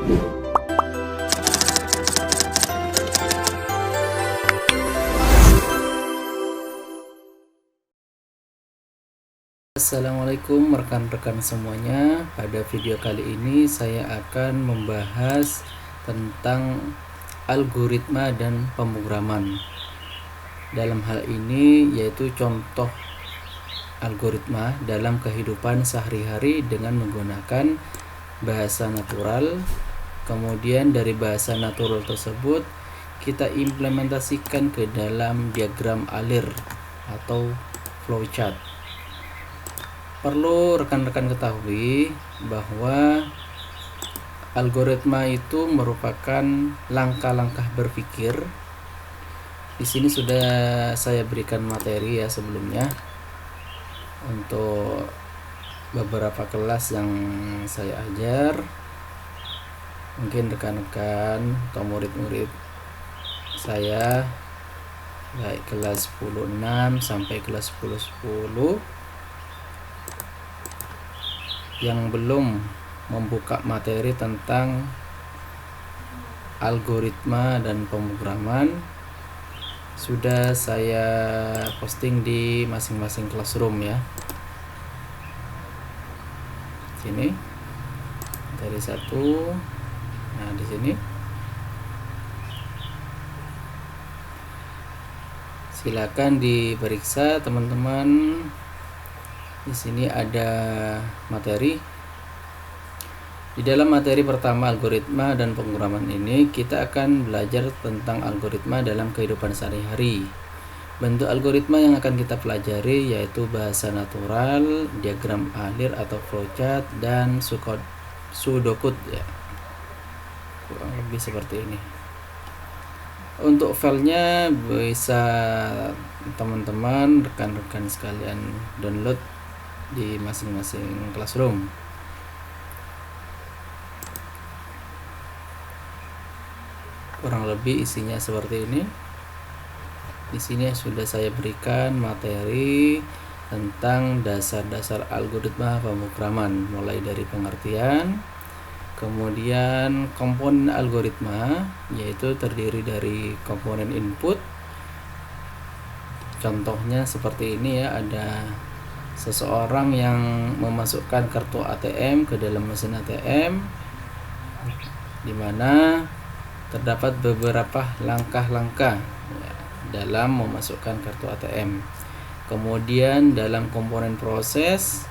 Assalamualaikum rekan-rekan semuanya. Pada video kali ini saya akan membahas tentang algoritma dan pemrograman. Dalam hal ini yaitu contoh algoritma dalam kehidupan sehari-hari dengan menggunakan bahasa natural. Kemudian dari bahasa natural tersebut kita implementasikan ke dalam diagram alir atau flowchart. Perlu rekan-rekan ketahui bahwa algoritma itu merupakan langkah-langkah berpikir. Di sini sudah saya berikan materi ya sebelumnya untuk beberapa kelas yang saya ajar. Mungkin rekan-rekan atau murid-murid saya baik kelas 10.6 sampai kelas 10.10 yang belum membuka materi tentang algoritma dan pemrograman sudah saya posting di masing-masing classroom ya. Sini dari satu, nah di sini silakan diperiksa teman-teman. Di sini ada materi. Di dalam materi pertama algoritma dan pemrograman ini kita akan belajar tentang algoritma dalam kehidupan sehari-hari. Bentuk algoritma yang akan kita pelajari yaitu bahasa natural, diagram alir atau flowchart, dan pseudocode ya. Kurang lebih seperti ini. Untuk filenya bisa teman-teman rekan-rekan sekalian download di masing-masing classroom. Kurang lebih isinya seperti ini. Di sini sudah saya berikan materi tentang dasar-dasar algoritma pemrograman, mulai dari pengertian, kemudian komponen algoritma yaitu terdiri dari komponen input. Contohnya seperti ini ya, ada seseorang yang memasukkan kartu ATM ke dalam mesin ATM, di mana terdapat beberapa langkah-langkah ya, dalam memasukkan kartu ATM. Kemudian dalam komponen proses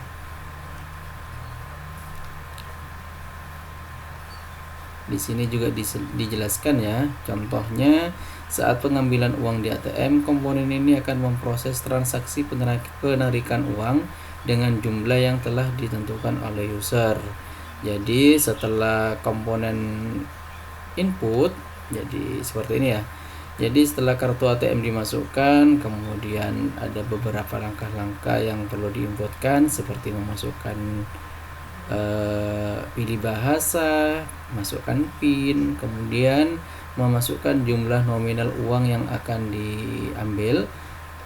di sini juga dijelaskan ya. Contohnya saat pengambilan uang di ATM, komponen ini akan memproses transaksi penarikan uang dengan jumlah yang telah ditentukan oleh user. Jadi setelah komponen input, jadi seperti ini ya. Jadi setelah kartu ATM dimasukkan, kemudian ada beberapa langkah-langkah yang perlu diinputkan seperti memasukkan pilih bahasa, masukkan PIN, kemudian memasukkan jumlah nominal uang yang akan diambil.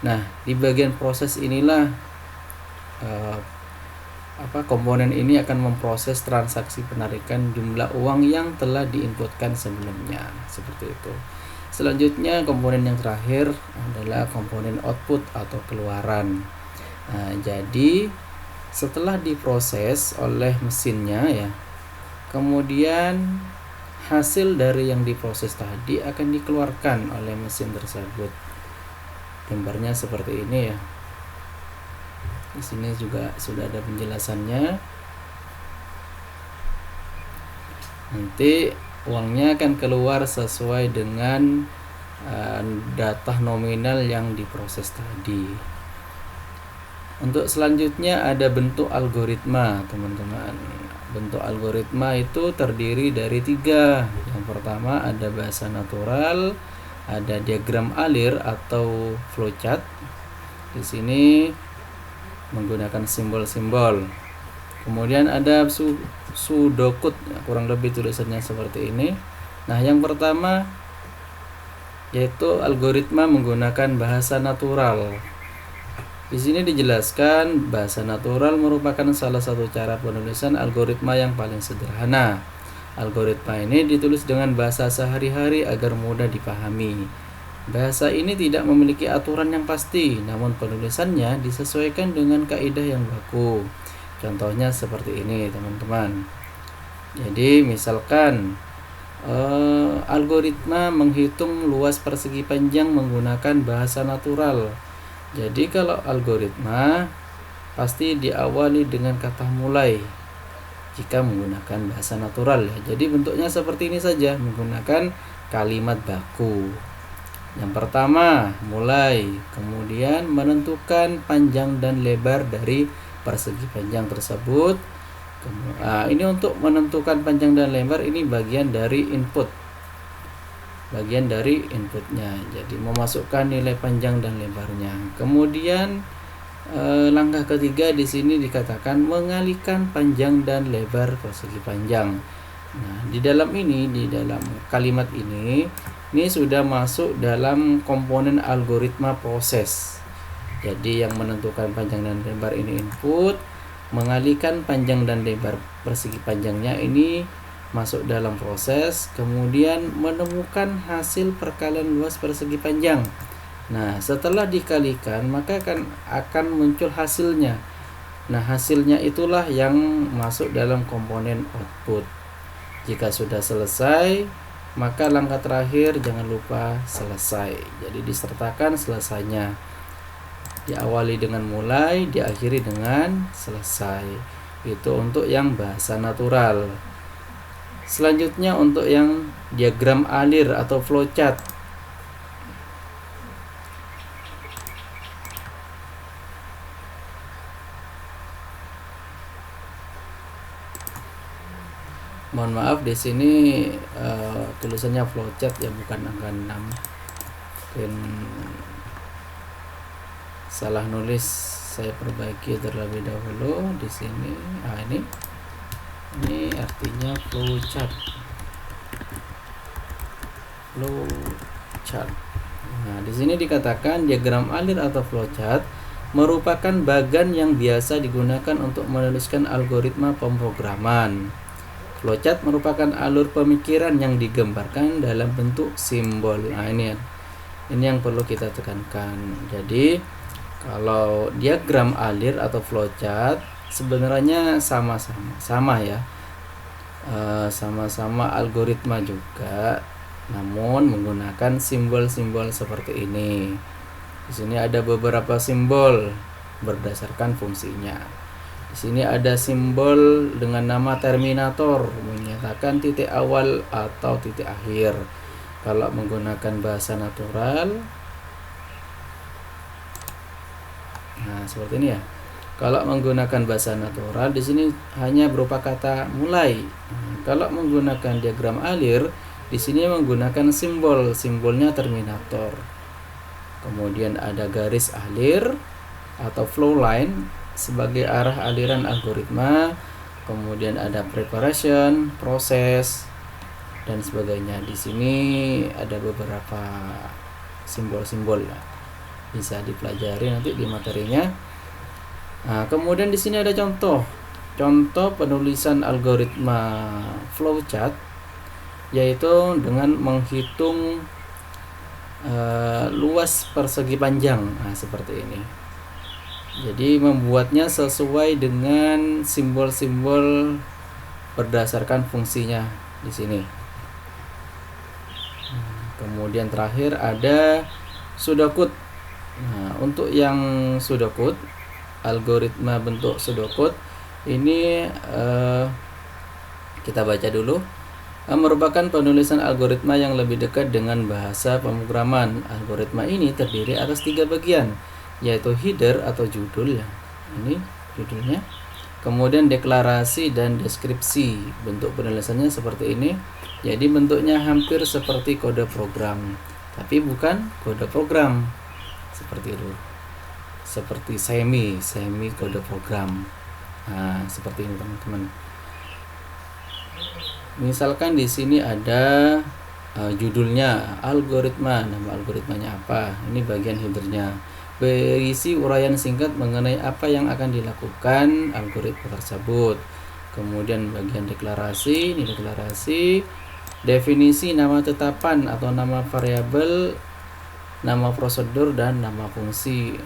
Nah, di bagian proses inilah komponen ini akan memproses transaksi penarikan jumlah uang yang telah diinputkan sebelumnya, seperti itu. Selanjutnya komponen yang terakhir adalah komponen output atau keluaran. Nah, jadi setelah diproses oleh mesinnya ya, kemudian hasil dari yang diproses tadi akan dikeluarkan oleh mesin tersebut. Gambarnya seperti ini ya. Di sini juga sudah ada penjelasannya. Nanti uangnya akan keluar sesuai dengan data nominal yang diproses tadi. Untuk selanjutnya ada bentuk algoritma, teman-teman. Bentuk algoritma itu terdiri dari 3. Yang pertama ada bahasa natural, ada diagram alir atau flowchart. Di sini menggunakan simbol-simbol. Kemudian ada pseudocode, kurang lebih tulisannya seperti ini. Nah, yang pertama yaitu algoritma menggunakan bahasa natural. Di sini bahasa natural merupakan salah satu cara penulisan algoritma yang paling sederhana. Algoritma ini ditulis dengan bahasa sehari-hari agar mudah dipahami. Bahasa ini tidak memiliki aturan yang pasti, namun penulisannya disesuaikan dengan kaidah yang baku. Contohnya seperti ini, teman-teman. Jadi, misalkan algoritma menghitung luas persegi panjang menggunakan bahasa natural. Jadi, kalau algoritma pasti diawali dengan kata mulai jika menggunakan bahasa natural ya. Jadi bentuknya seperti ini saja, menggunakan kalimat baku. Yang pertama, mulai, kemudian menentukan panjang dan lebar dari persegi panjang tersebut. Ini untuk menentukan panjang dan lebar ini bagian dari inputnya. Jadi memasukkan nilai panjang dan lebarnya. Kemudian langkah ketiga di sini dikatakan mengalihkan panjang dan lebar persegi panjang. Nah, di dalam kalimat ini sudah masuk dalam komponen algoritma proses. Jadi yang menentukan panjang dan lebar ini input, mengalihkan panjang dan lebar persegi panjangnya ini masuk dalam proses, kemudian menemukan hasil perkalian luas persegi panjang. Nah, setelah dikalikan maka akan muncul hasilnya. Nah, hasilnya itulah yang masuk dalam komponen output. Jika sudah selesai, maka langkah terakhir jangan lupa selesai. Jadi disertakan selesainya. Diawali dengan mulai, diakhiri dengan selesai. Itu untuk yang bahasa natural. Selanjutnya untuk yang diagram alir atau flowchart. Mohon maaf di sini tulisannya flowchart ya, bukan angka 6. Mungkin salah nulis, saya perbaiki terlebih dahulu di sini. Ini artinya flowchart. Nah, di sini dikatakan diagram alir atau flowchart merupakan bagan yang biasa digunakan untuk menuliskan algoritma pemrograman. Flowchart merupakan alur pemikiran yang digambarkan dalam bentuk simbol. Nah, ini yang perlu kita tekankan. Jadi, kalau diagram alir atau flowchart sebenarnya sama ya. Sama-sama algoritma juga, namun menggunakan simbol-simbol seperti ini. Di sini ada beberapa simbol berdasarkan fungsinya. Di sini ada simbol dengan nama terminator, menyatakan titik awal atau titik akhir. Kalau menggunakan bahasa natural, nah seperti ini ya. Kalau menggunakan bahasa natural, di sini hanya berupa kata mulai. Kalau menggunakan diagram alir, di sini menggunakan simbolnya terminator. Kemudian ada garis alir atau flow line sebagai arah aliran algoritma, kemudian ada preparation, proses, dan sebagainya. Di sini ada beberapa simbol-simbol ya, bisa dipelajari nanti di materinya. Nah, kemudian di sini ada contoh penulisan algoritma flowchart, yaitu dengan menghitung luas persegi panjang. Nah, seperti ini. Jadi membuatnya sesuai dengan simbol-simbol berdasarkan fungsinya di sini. Kemudian terakhir ada pseudocode. Nah, untuk yang pseudocode, algoritma bentuk pseudocode ini kita baca dulu. Merupakan penulisan algoritma yang lebih dekat dengan bahasa pemrograman. Algoritma ini terdiri atas 3 bagian, yaitu header atau judul ya. Ini judulnya. Kemudian deklarasi dan deskripsi. Bentuk penulisannya seperti ini. Jadi bentuknya hampir seperti kode program, tapi bukan kode program seperti itu. Seperti semi kode program. Nah, seperti ini teman-teman. Misalkan di sini ada judulnya algoritma, nama algoritmanya apa. Ini bagian headernya. Berisi uraian singkat mengenai apa yang akan dilakukan algoritma tersebut. Kemudian bagian deklarasi, ini deklarasi, definisi nama tetapan atau nama variabel, nama prosedur, dan nama fungsi.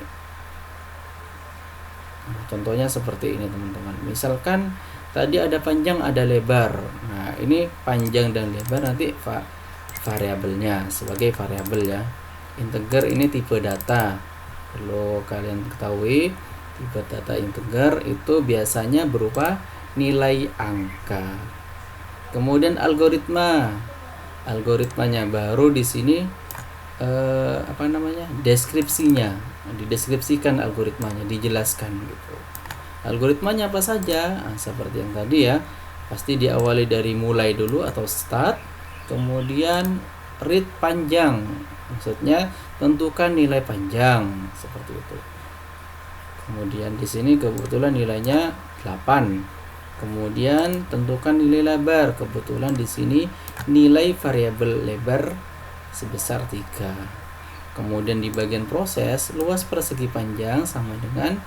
Nah, contohnya seperti ini teman-teman. Misalkan tadi ada panjang, ada lebar. Nah, ini panjang dan lebar nanti variabelnya sebagai variabel ya. Integer ini tipe data. Perlu kalian ketahui, tipe data integer itu biasanya berupa nilai angka. Kemudian algoritmanya baru di sini deskripsinya, dideskripsikan algoritmanya, dijelaskan gitu. Algoritmanya apa saja? Nah, seperti yang tadi ya, pasti diawali dari mulai dulu atau start, kemudian read panjang, maksudnya tentukan nilai panjang seperti itu. Kemudian di sini kebetulan nilainya 8. Kemudian tentukan nilai lebar. Kebetulan di sini nilai variabel lebar sebesar 3. Kemudian di bagian proses, luas persegi panjang sama dengan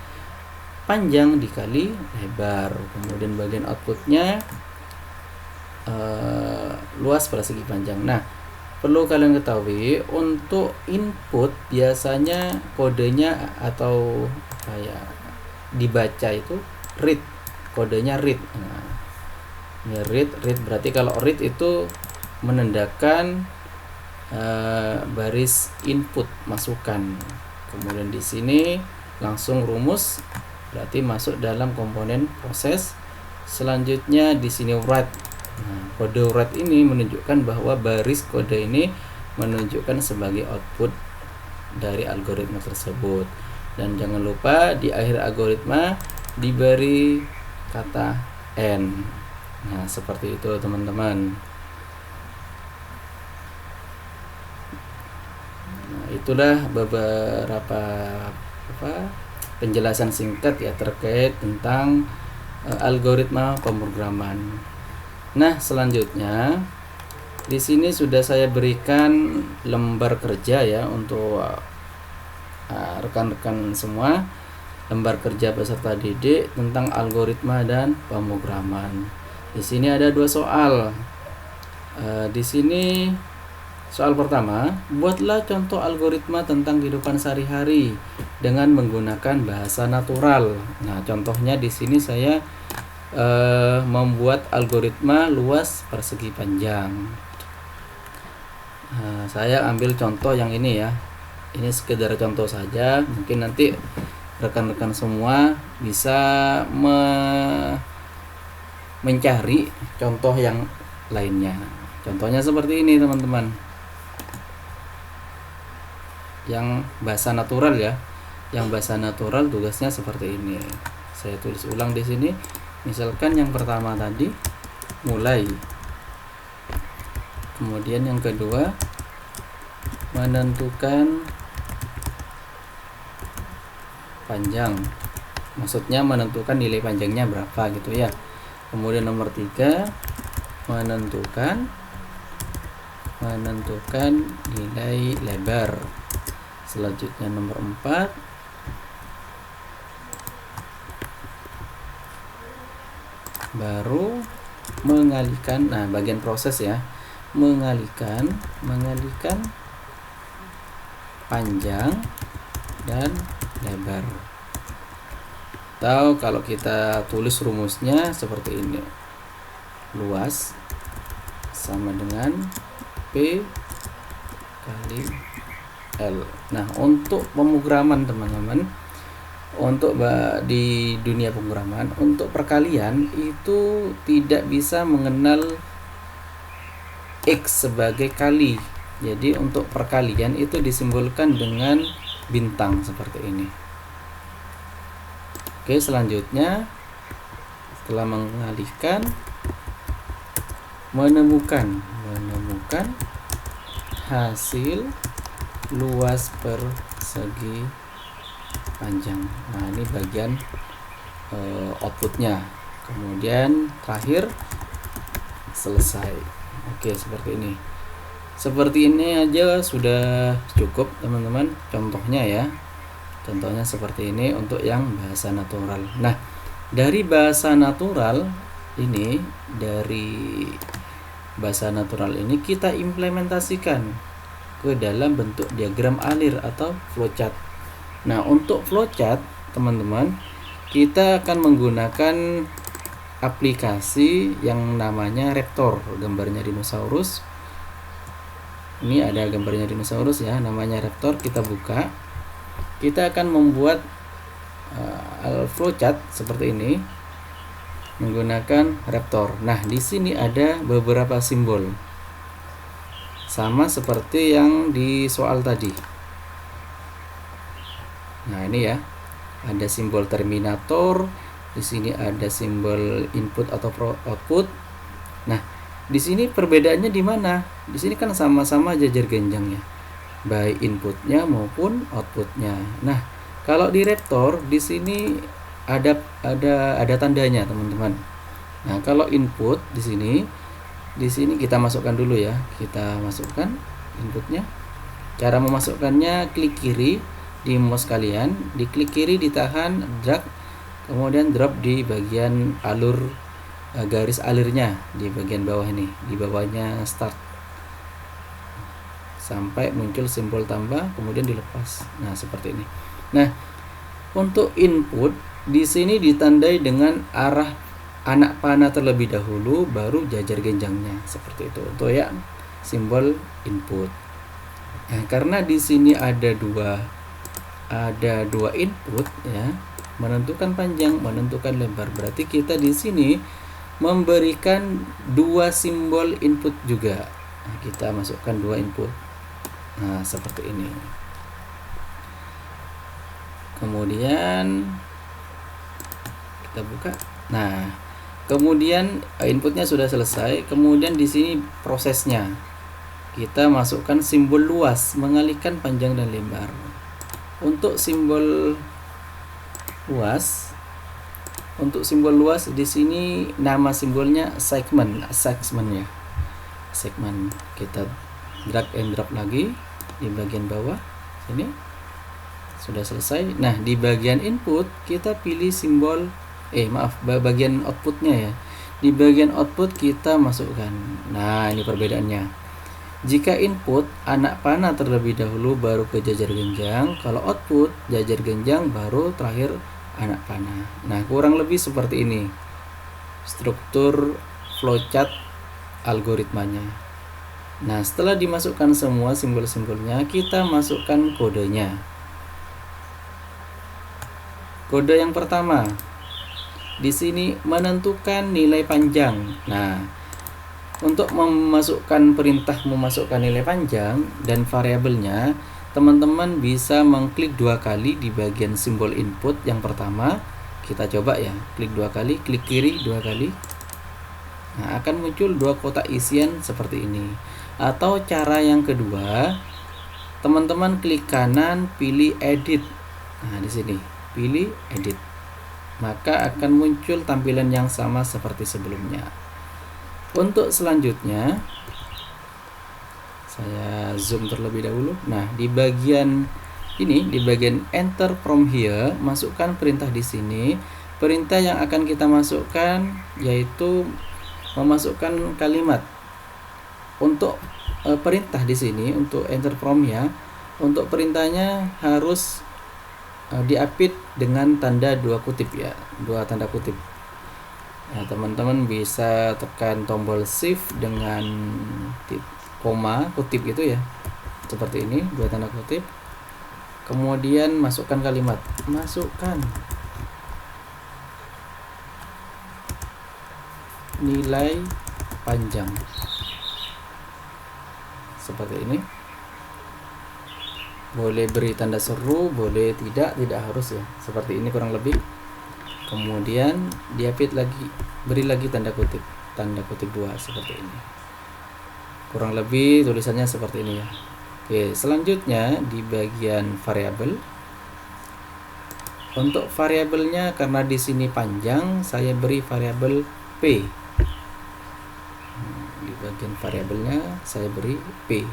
panjang dikali lebar. Kemudian bagian outputnya luas persegi panjang. Nah, perlu kalian ketahui untuk input biasanya kodenya atau kayak dibaca itu read, kodenya read. Nah, ini read berarti kalau read itu menandakan baris input masukan. Kemudian di sini langsung rumus berarti masuk dalam komponen proses. Selanjutnya di sini write. Nah, kode write ini menunjukkan bahwa baris kode ini menunjukkan sebagai output dari algoritma tersebut. Dan jangan lupa di akhir algoritma diberi kata N. Nah, seperti itu teman-teman. Nah, itulah beberapa penjelasan singkat ya terkait tentang algoritma pemrograman. Nah, selanjutnya di sini sudah saya berikan lembar kerja ya untuk rekan-rekan semua, lembar kerja peserta didik tentang algoritma dan pemrograman. Di sini ada 2 soal. Di sini soal pertama, buatlah contoh algoritma tentang kehidupan sehari-hari dengan menggunakan bahasa natural. Nah, contohnya di sini saya membuat algoritma luas persegi panjang. Saya ambil contoh yang ini ya. Ini sekedar contoh saja. Mungkin nanti rekan-rekan semua bisa mencari contoh yang lainnya. Contohnya seperti ini teman-teman. Yang bahasa natural ya. Yang bahasa natural tugasnya seperti ini. Saya tulis ulang di sini. Misalkan yang pertama tadi mulai. Kemudian yang kedua menentukan panjang. Maksudnya menentukan nilai panjangnya berapa gitu ya. Kemudian nomor 3 menentukan nilai lebar. Selanjutnya nomor 4 baru mengalihkan, nah bagian proses ya, mengalihkan panjang dan lebar. Atau kalau kita tulis rumusnya seperti ini, luas sama dengan P kali L. Nah, untuk pemrograman teman-teman, untuk di dunia pemrograman, untuk perkalian itu tidak bisa mengenal X sebagai kali. Jadi untuk perkalian itu disimbolkan dengan bintang seperti ini. Oke, selanjutnya setelah mengalihkan menemukan hasil luas persegi panjang. Nah, ini bagian outputnya. Kemudian terakhir selesai. Oke, seperti ini. Seperti ini aja sudah cukup teman-teman contohnya ya. Contohnya seperti ini untuk yang bahasa natural. Nah, dari bahasa natural ini dari bahasa natural ini kita implementasikan ke dalam bentuk diagram alir atau flowchart. Nah, untuk flowchart teman-teman, kita akan menggunakan aplikasi yang namanya Raptor, gambarnya dinosaurus. Ini ada gambarnya dinosaurus ya, namanya Raptor. Kita buka, kita akan membuat flowchart seperti ini menggunakan Raptor. Nah, di sini ada beberapa simbol, sama seperti yang di soal tadi. Nah, ini ya, ada simbol terminator. Di sini ada simbol input atau output. Nah, di sini perbedaannya di mana? Di sini kan sama-sama jajar genjang ya, baik inputnya maupun outputnya. Nah, kalau di Raptor di sini ada tandanya teman-teman. Nah, kalau input di sini kita masukkan dulu ya. Kita masukkan inputnya. Cara memasukkannya, klik kiri di mouse kalian, diklik kiri, ditahan, drag, kemudian drop di bagian alur garis alirnya di bagian bawah ini, di bawahnya start, sampai muncul simbol tambah, kemudian dilepas. Nah, seperti ini. Nah, untuk input di sini ditandai dengan arah anak panah terlebih dahulu, baru jajar genjangnya, seperti itu untuk ya simbol input. Nah, karena di sini ada dua input ya, menentukan panjang, menentukan lebar, berarti kita di sini memberikan dua simbol input juga. Nah, kita masukkan dua input. Nah, seperti ini. Kemudian kita buka. Nah, kemudian inputnya sudah selesai. Kemudian di sini prosesnya, kita masukkan simbol luas, mengalihkan panjang dan lebar. Untuk simbol luas, di sini nama simbolnya segmen ya. Segmen. Kita drag and drop lagi di bagian bawah sini. Sudah selesai. Nah, di bagian input kita pilih simbol bagian outputnya ya. Di bagian output kita masukkan. Nah, ini perbedaannya. Jika input anak panah terlebih dahulu baru ke jajar genjang, kalau output jajar genjang baru terakhir anak panah. Nah, kurang lebih seperti ini struktur flowchart algoritmanya. Nah, setelah dimasukkan semua simbol-simbolnya, kita masukkan kodenya. Kode yang pertama di sini menentukan nilai panjang. Nah, untuk memasukkan nilai panjang dan variabelnya, teman-teman bisa mengklik dua kali di bagian simbol input yang pertama. Kita coba ya, klik dua kali, klik kiri dua kali. Nah, akan muncul dua kotak isian seperti ini. Atau cara yang kedua, teman-teman klik kanan, pilih edit. Nah, di sini pilih edit. Maka akan muncul tampilan yang sama seperti sebelumnya. Untuk selanjutnya, saya zoom terlebih dahulu. Nah, di bagian ini, di bagian enter from here, masukkan perintah di sini. Perintah yang akan kita masukkan yaitu memasukkan kalimat. Untuk perintah di sini, untuk enter from ya, untuk perintahnya harus diapit dengan tanda dua kutip ya, dua tanda kutip. Nah, teman-teman bisa tekan tombol shift dengan koma kutip itu ya, seperti ini, dua tanda kutip. Kemudian masukkan kalimat, masukkan nilai panjang, seperti ini. Boleh beri tanda seru, boleh tidak harus ya, seperti ini kurang lebih. Kemudian diapit lagi, beri lagi tanda kutip 2 seperti ini. Kurang lebih tulisannya seperti ini ya. Oke, selanjutnya di bagian variabel. Untuk variabelnya, karena di sini panjang, saya beri variabel P. Di bagian variabelnya saya beri P.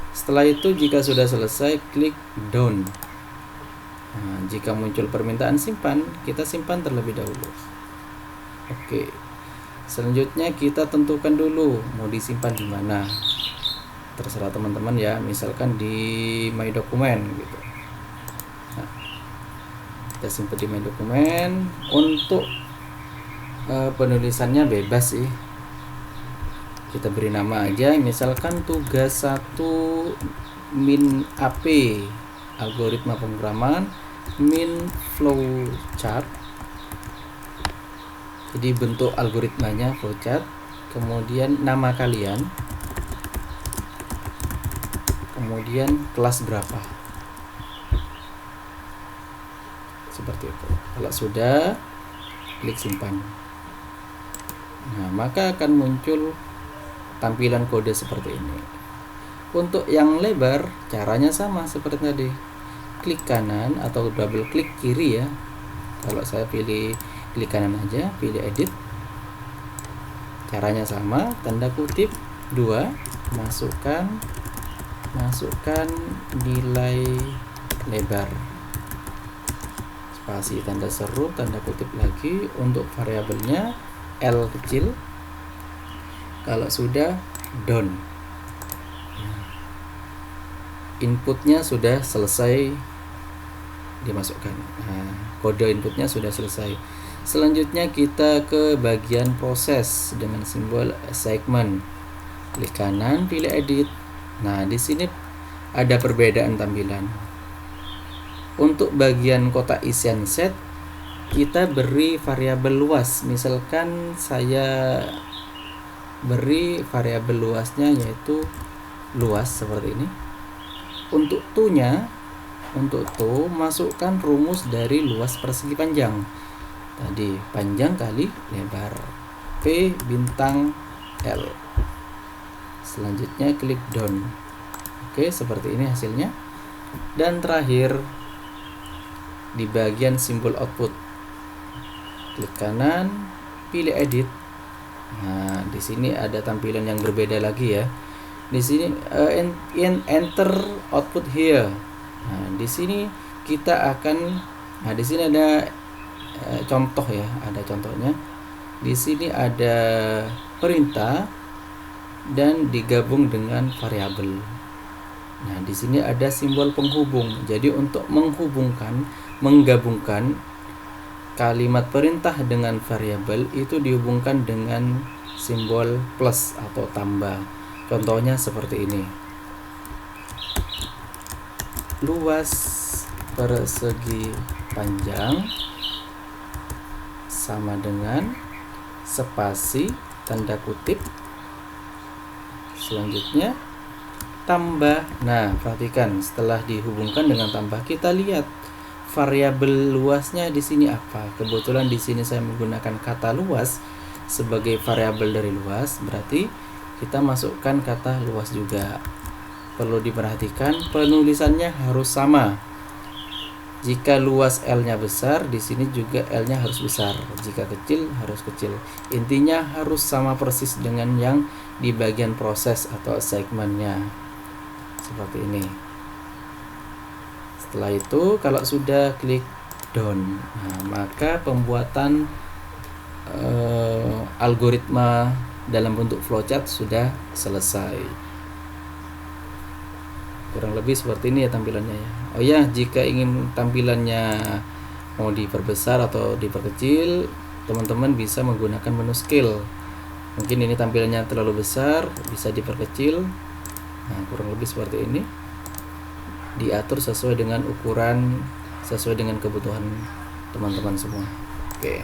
Setelah itu, jika sudah selesai, klik done. Nah, jika muncul permintaan simpan, kita simpan terlebih dahulu. Oke. Selanjutnya kita tentukan dulu mau disimpan di mana. Terserah teman-teman ya, misalkan di My Document gitu. Nah, kita simpan di My Document. Untuk penulisannya bebas sih, kita beri nama aja, misalkan tugas 1 min AP, algoritma pemrograman, min flowchart. Jadi bentuk algoritmanya flowchart, kemudian nama kalian, kemudian kelas berapa, seperti itu. Kalau sudah, klik simpan. Nah, maka akan muncul tampilan kode seperti ini. Untuk yang lebar, caranya sama seperti tadi. Klik kanan atau double klik kiri ya. Kalau saya pilih klik kanan aja, pilih edit. Caranya sama, tanda kutip 2, masukkan nilai lebar. Spasi, tanda seru, tanda kutip lagi. Untuk variabelnya L kecil. Kalau sudah, done. Inputnya sudah selesai dimasukkan. Nah, kode inputnya sudah selesai. Selanjutnya kita ke bagian proses dengan simbol segment. Klik kanan, pilih edit. Nah, di sini ada perbedaan tampilan. Untuk bagian kotak isian set, kita beri variabel luas. Misalkan saya beri variabel luasnya yaitu luas seperti ini. Untuk to-nya, masukkan rumus dari luas persegi panjang. Tadi panjang kali lebar, P bintang L. Selanjutnya klik done. Oke, seperti ini hasilnya. Dan terakhir di bagian simbol output, klik kanan, pilih edit. Nah, di sini ada tampilan yang berbeda lagi ya. Di sini enter output here. Nah, di sini kita akan, di sini ada contoh ya, ada contohnya. Di sini ada perintah dan digabung dengan variabel. Nah, di sini ada simbol penghubung. Jadi untuk menggabungkan kalimat perintah dengan variabel itu dihubungkan dengan simbol plus atau tambah. Contohnya seperti ini. Luas persegi panjang sama dengan spasi tanda kutip. Selanjutnya tambah. Nah, perhatikan setelah dihubungkan dengan tambah, kita lihat variabel luasnya di sini apa. Kebetulan di sini saya menggunakan kata luas sebagai variabel dari luas, berarti kita masukkan kata luas juga. Perlu diperhatikan penulisannya harus sama. Jika luas L-nya besar, di sini juga L-nya harus besar. Jika kecil, harus kecil. Intinya harus sama persis dengan yang di bagian proses atau segmennya. Seperti ini. Setelah itu, kalau sudah klik done, maka pembuatan algoritma dalam bentuk flowchart sudah selesai. Kurang lebih seperti ini ya tampilannya ya. Oh ya, jika ingin tampilannya mau diperbesar atau diperkecil, teman-teman bisa menggunakan menu scale. Mungkin ini tampilannya terlalu besar, bisa diperkecil. Nah, kurang lebih seperti ini. Diatur sesuai dengan ukuran, sesuai dengan kebutuhan teman-teman semua. Oke.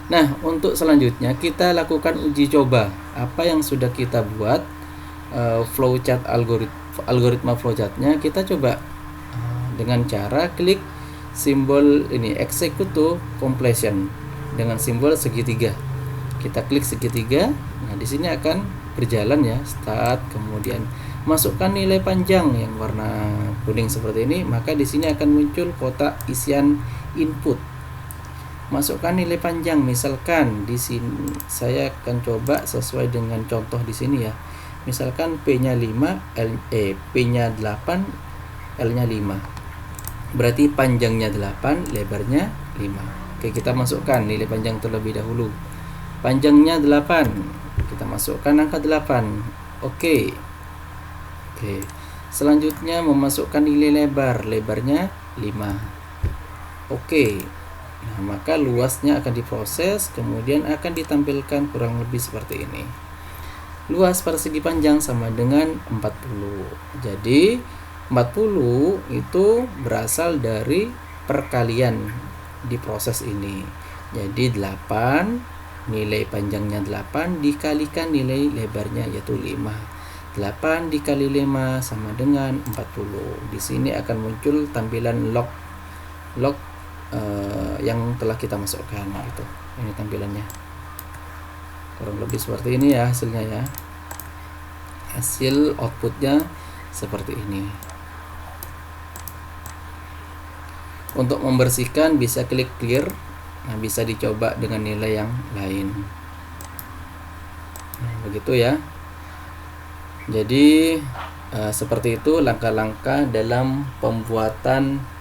Nah, untuk selanjutnya kita lakukan uji coba apa yang sudah kita buat. Flowchart algoritma flowchartnya kita coba dengan cara klik simbol ini execute to completion dengan simbol segitiga. Kita klik segitiga. Nah, di sini akan berjalan ya, start, kemudian masukkan nilai panjang yang warna kuning seperti ini, maka di sini akan muncul kotak isian input. Masukkan nilai panjang, misalkan di sini saya akan coba sesuai dengan contoh di sini ya. Misalkan P-nya 5, P-nya 8, L-nya 5. Berarti panjangnya 8, lebarnya 5. Oke, kita masukkan nilai panjang terlebih dahulu. Panjangnya 8. Kita masukkan angka 8. Oke. Selanjutnya memasukkan nilai lebar. Lebarnya 5. Oke. Nah, maka luasnya akan diproses, kemudian akan ditampilkan kurang lebih seperti ini. Luas pada segi panjang sama dengan 40. Jadi 40 itu berasal dari perkalian di proses ini. Jadi 8, nilai panjangnya 8 dikalikan nilai lebarnya yaitu 5. 8 dikali 5 sama dengan 40. Di sini akan muncul tampilan log yang telah kita masukkan gitu. Ini tampilannya. Kurang lebih seperti ini ya hasilnya ya. Hasil outputnya seperti ini. Untuk membersihkan bisa klik clear. Nah, bisa dicoba dengan nilai yang lain. Nah, begitu ya. Jadi seperti itu langkah-langkah dalam pembuatan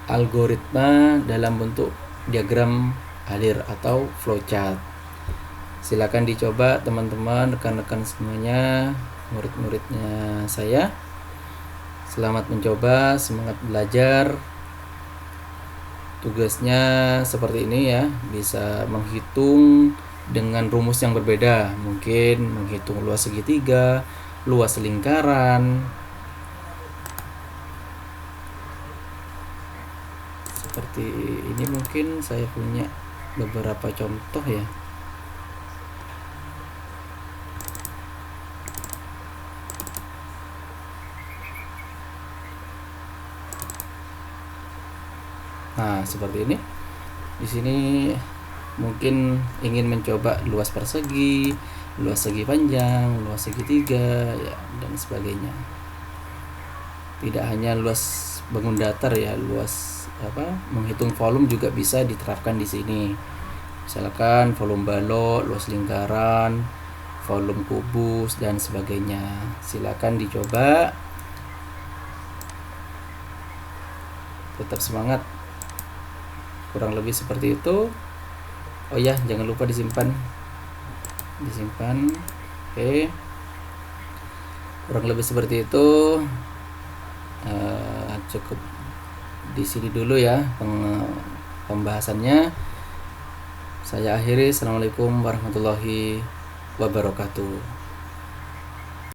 algoritma dalam bentuk diagram alir atau flowchart. Silakan dicoba teman-teman, rekan-rekan semuanya, murid-muridnya saya. Selamat mencoba, semangat belajar. Tugasnya seperti ini ya, bisa menghitung dengan rumus yang berbeda. Mungkin menghitung luas segitiga, luas lingkaran. Seperti ini mungkin saya punya beberapa contoh ya. Nah, seperti ini. Di sini mungkin ingin mencoba luas persegi, luas segi panjang, luas segitiga ya, dan sebagainya. Tidak hanya luas bangun datar ya, luas menghitung volume juga bisa diterapkan di sini. Misalkan volume balok, luas lingkaran, volume kubus dan sebagainya. Silakan dicoba. Tetap semangat. Kurang lebih seperti itu. Oh ya, jangan lupa disimpan. Oke. Kurang lebih seperti itu. Cukup di sini dulu ya pembahasannya. Saya akhiri. Assalamualaikum warahmatullahi wabarakatuh.